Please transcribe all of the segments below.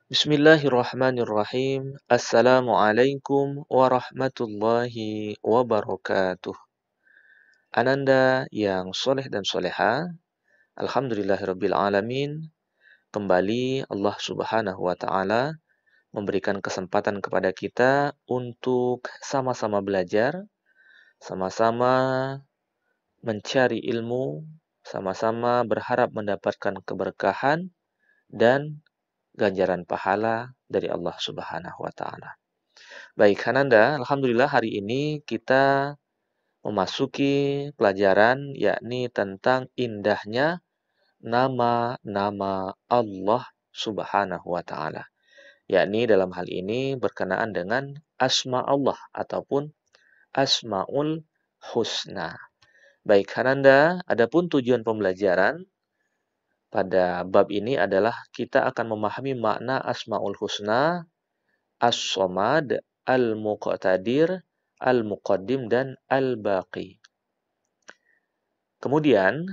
Bismillahirrahmanirrahim. Assalamualaikum warahmatullahi wabarakatuh. Ananda yang soleh dan soleha, Alhamdulillahirabbil alamin. Kembali Allah Subhanahu wa taala memberikan kesempatan kepada kita untuk sama-sama belajar, sama-sama mencari ilmu, sama-sama berharap mendapatkan keberkahan dan ganjaran pahala dari Allah Subhanahu wa taala. Baik, Hananda, alhamdulillah hari ini kita memasuki pelajaran yakni tentang indahnya nama-nama Allah Subhanahu wa taala. Yakni dalam hal ini berkenaan dengan asma Allah ataupun Asmaul Husna. Baik, Hananda, adapun tujuan pembelajaran pada bab ini adalah kita akan memahami makna Asmaul Husna, As-Somad, Al-Muqtadir, Al-Muqaddim, dan Al-Baqi. Kemudian,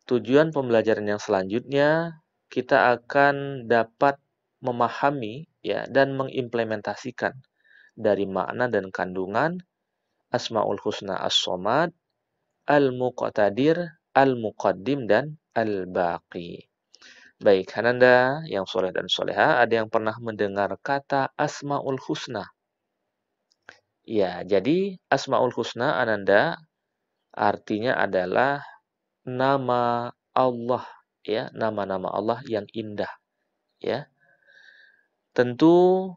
tujuan pembelajaran yang selanjutnya, kita akan dapat memahami ya dan mengimplementasikan dari makna dan kandungan Asmaul Husna As-Somad, Al-Muqtadir, Al-Muqaddim, dan Al-Baqi. Baik, Hananda yang soleh dan soleha, ada yang pernah mendengar kata Asmaul Husna? Ya, jadi Asmaul Husna, Ananda, artinya adalah nama Allah, ya, nama-nama Allah yang indah, ya. Tentu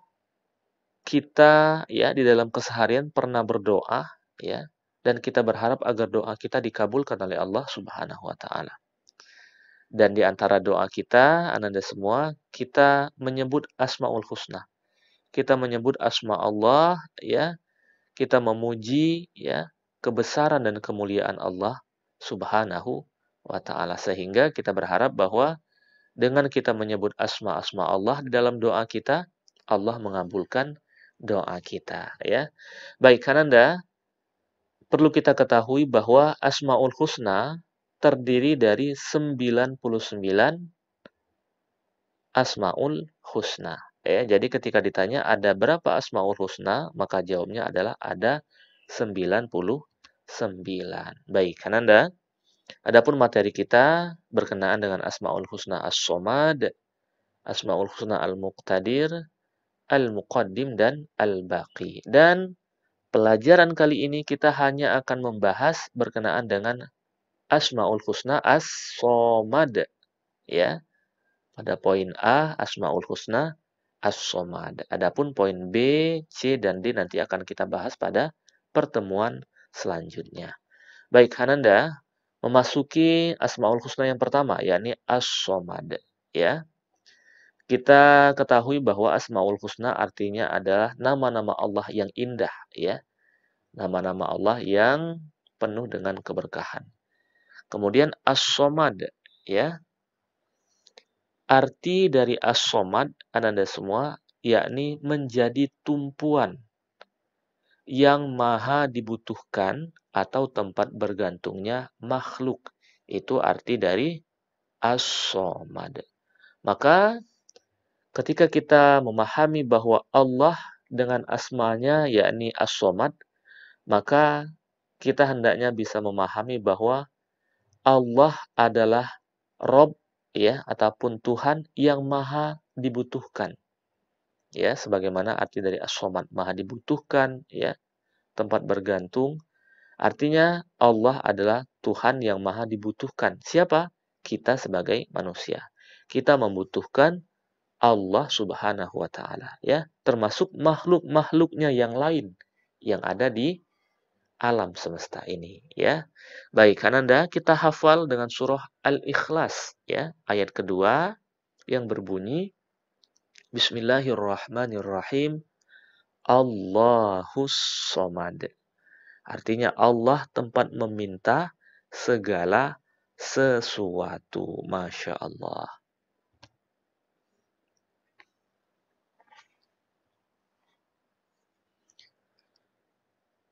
kita ya di dalam keseharian pernah berdoa, ya, dan kita berharap agar doa kita dikabulkan oleh Allah Subhanahu wa taala. Dan di antara doa kita, Ananda semua, kita menyebut Asmaul Husna. Kita menyebut asma Allah, ya, kita memuji ya kebesaran dan kemuliaan Allah Subhanahu wa taala, sehingga kita berharap bahwa dengan kita menyebut asma-asma Allah di dalam doa kita, Allah mengabulkan doa kita, ya. Baik, Kananda, perlu kita ketahui bahwa Asmaul Husna terdiri dari 99 Asmaul Husna. Ya, jadi ketika ditanya ada berapa Asmaul Husna, maka jawabnya adalah ada 99. Baik, Kananda. Adapun materi kita berkenaan dengan Asmaul Husna As-Somad, Asmaul Husna Al-Muqtadir, Al-Muqaddim, dan Al-Baqi. Dan pelajaran kali ini kita hanya akan membahas berkenaan dengan Asmaul Husna As-Somad. Ya. Pada poin A, Asmaul Husna As-Somad. Adapun poin B, C, dan D nanti akan kita bahas pada pertemuan selanjutnya. Baik, Hananda, memasuki Asmaul Husna yang pertama, yakni As-Somad. Ya. Kita ketahui bahwa Asmaul Husna artinya adalah nama-nama Allah yang indah, ya. Nama-nama Allah yang penuh dengan keberkahan. Kemudian As-Somad, ya. Arti dari As-Somad, Anda semua, yakni menjadi tumpuan yang maha dibutuhkan atau tempat bergantungnya makhluk. Itu arti dari As-Somad. Maka ketika kita memahami bahwa Allah dengan asmanya yakni As-Somad, maka kita hendaknya bisa memahami bahwa Allah adalah Rob, ya, ataupun Tuhan yang maha dibutuhkan. Ya, sebagaimana arti dari As-Somad, maha dibutuhkan, ya, tempat bergantung. Artinya Allah adalah Tuhan yang maha dibutuhkan. Siapa? Kita sebagai manusia. Kita membutuhkan Allah Subhanahu wa taala, ya, termasuk makhluk-makhluknya yang lain yang ada di alam semesta ini, ya. Baik, Kananda, kita hafal dengan surah Al-Ikhlas, ya, ayat kedua yang berbunyi Bismillahirrahmanirrahim. Allahus Somad. Artinya Allah tempat meminta segala sesuatu. Masya Allah.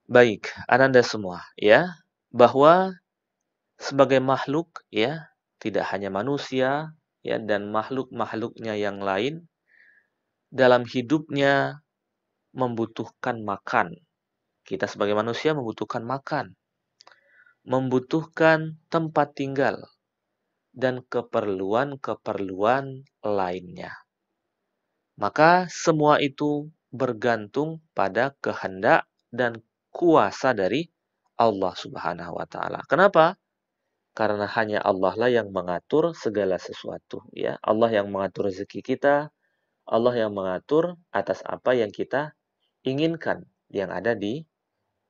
Baik, Ananda semua, ya, bahwa sebagai makhluk, ya, tidak hanya manusia, ya, dan makhluk-makhluknya yang lain, dalam hidupnya membutuhkan makan. Kita sebagai manusia membutuhkan makan, membutuhkan tempat tinggal, dan keperluan-keperluan lainnya. Maka semua itu bergantung pada kehendak dan kuasa dari Allah Subhanahu wa taala. Kenapa? Karena hanya Allah lah yang mengatur segala sesuatu, ya. Allah yang mengatur rezeki kita, Allah yang mengatur atas apa yang kita inginkan yang ada di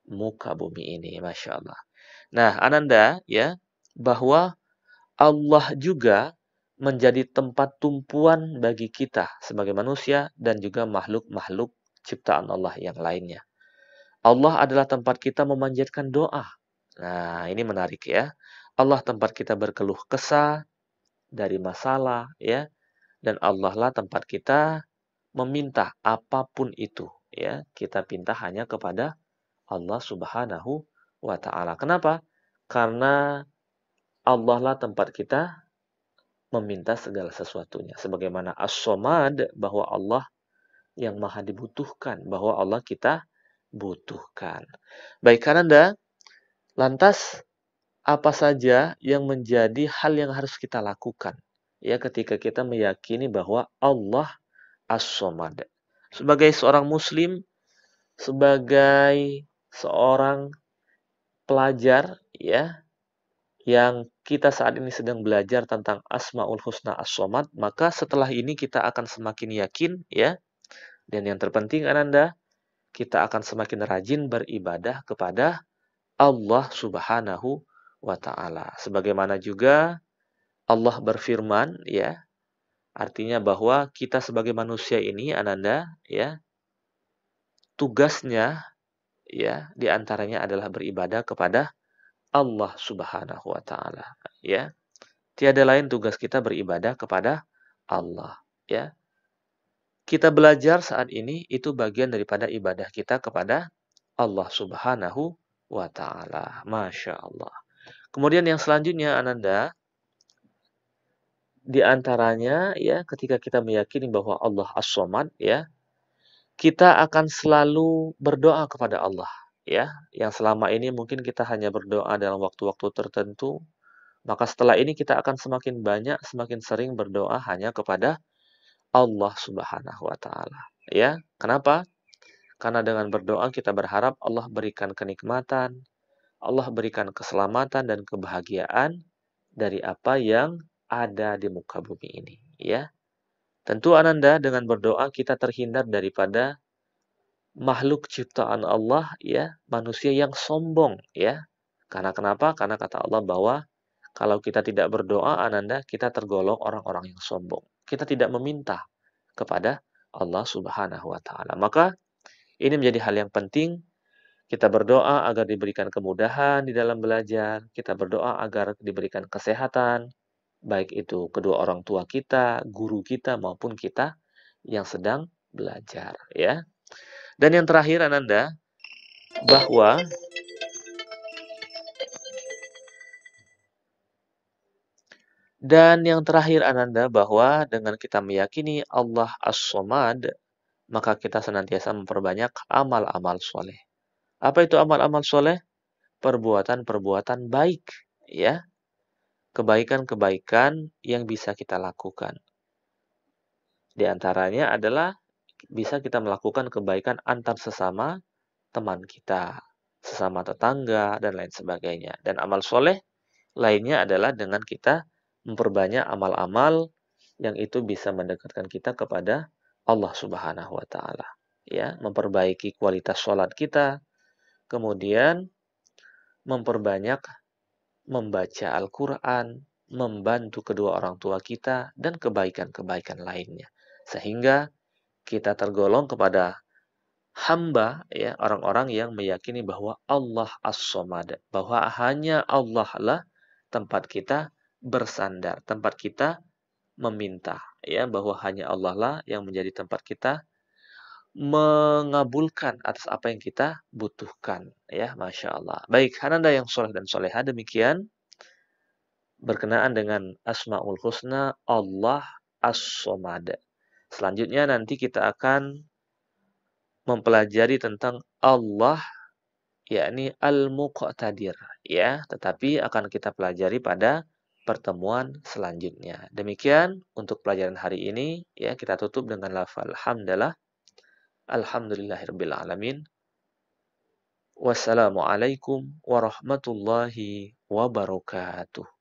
muka bumi ini, Masya Allah. Nah, Ananda, ya, bahwa Allah juga menjadi tempat tumpuan bagi kita sebagai manusia dan juga makhluk-makhluk ciptaan Allah yang lainnya. Allah adalah tempat kita memanjatkan doa. Nah, ini menarik ya. Allah tempat kita berkeluh kesah dari masalah ya, dan Allah lah tempat kita meminta apapun itu ya. Kita pinta hanya kepada Allah Subhanahu wa taala. Kenapa? Karena Allah lah tempat kita meminta segala sesuatunya. Sebagaimana As-Somad, bahwa Allah yang maha dibutuhkan, bahwa Allah kita butuhkan. Baik, Kananda, lantas apa saja yang menjadi hal yang harus kita lakukan ya ketika kita meyakini bahwa Allah As-Somad? Sebagai seorang muslim, sebagai seorang pelajar ya, yang kita saat ini sedang belajar tentang Asmaul Husna As-Somad, maka setelah ini kita akan semakin yakin ya, dan yang terpenting Ananda, kita akan semakin rajin beribadah kepada Allah Subhanahu wa taala. Sebagaimana juga Allah berfirman ya, artinya bahwa kita sebagai manusia ini Ananda ya, tugasnya ya diantaranya adalah beribadah kepada Allah Subhanahu wa taala ya. Tiada lain tugas kita beribadah kepada Allah ya. Kita belajar saat ini itu bagian daripada ibadah kita kepada Allah Subhanahu wa taala. Masya Allah. Kemudian yang selanjutnya Ananda, di antaranya ya ketika kita meyakini bahwa Allah As-Somad ya, kita akan selalu berdoa kepada Allah ya. Yang selama ini mungkin kita hanya berdoa dalam waktu-waktu tertentu, maka setelah ini kita akan semakin banyak, semakin sering berdoa hanya kepada Allah Subhanahu wa taala. Ya, kenapa? Karena dengan berdoa kita berharap Allah berikan kenikmatan, Allah berikan keselamatan dan kebahagiaan dari apa yang ada di muka bumi ini, ya. Tentu Ananda dengan berdoa kita terhindar daripada makhluk ciptaan Allah ya, manusia yang sombong ya. Karena kenapa? Karena kata Allah bahwa kalau kita tidak berdoa Ananda, kita tergolong orang-orang yang sombong. Kita tidak meminta kepada Allah Subhanahu wa taala. Maka ini menjadi hal yang penting, kita berdoa agar diberikan kemudahan di dalam belajar, kita berdoa agar diberikan kesehatan, baik itu kedua orang tua kita, guru kita maupun kita yang sedang belajar ya. Dan yang terakhir Ananda, bahwa bahwa dengan kita meyakini Allah As-Somad, maka kita senantiasa memperbanyak amal-amal soleh. Apa itu amal-amal soleh? Perbuatan-perbuatan baik, ya. Kebaikan-kebaikan yang bisa kita lakukan. Di antaranya adalah bisa kita melakukan kebaikan antar sesama teman kita, sesama tetangga, dan lain sebagainya. Dan amal soleh lainnya adalah dengan kita memperbanyak amal-amal yang itu bisa mendekatkan kita kepada Allah Subhanahu wa taala. Ya, memperbaiki kualitas sholat kita, kemudian memperbanyak membaca Al-Qur'an, membantu kedua orang tua kita dan kebaikan-kebaikan lainnya. Sehingga kita tergolong kepada hamba ya, orang-orang yang meyakini bahwa Allah As-Somad, bahwa hanya Allah lah tempat kita bersandar, tempat kita meminta ya, bahwa hanya Allah lah yang menjadi tempat kita mengabulkan atas apa yang kita butuhkan ya. Masya Allah. Baik, Hananda yang soleh dan soleha, demikian berkenaan dengan Asmaul Husna Allah As-Somad. Selanjutnya nanti kita akan mempelajari tentang Allah, yakni Al-Muqtadir, ya, tetapi akan kita pelajari pada pertemuan selanjutnya. Demikian untuk pelajaran hari ini, ya, kita tutup dengan lafal hamdalah. Alhamdulillahirabbil alamin. Wassalamualaikum warahmatullahi wabarakatuh.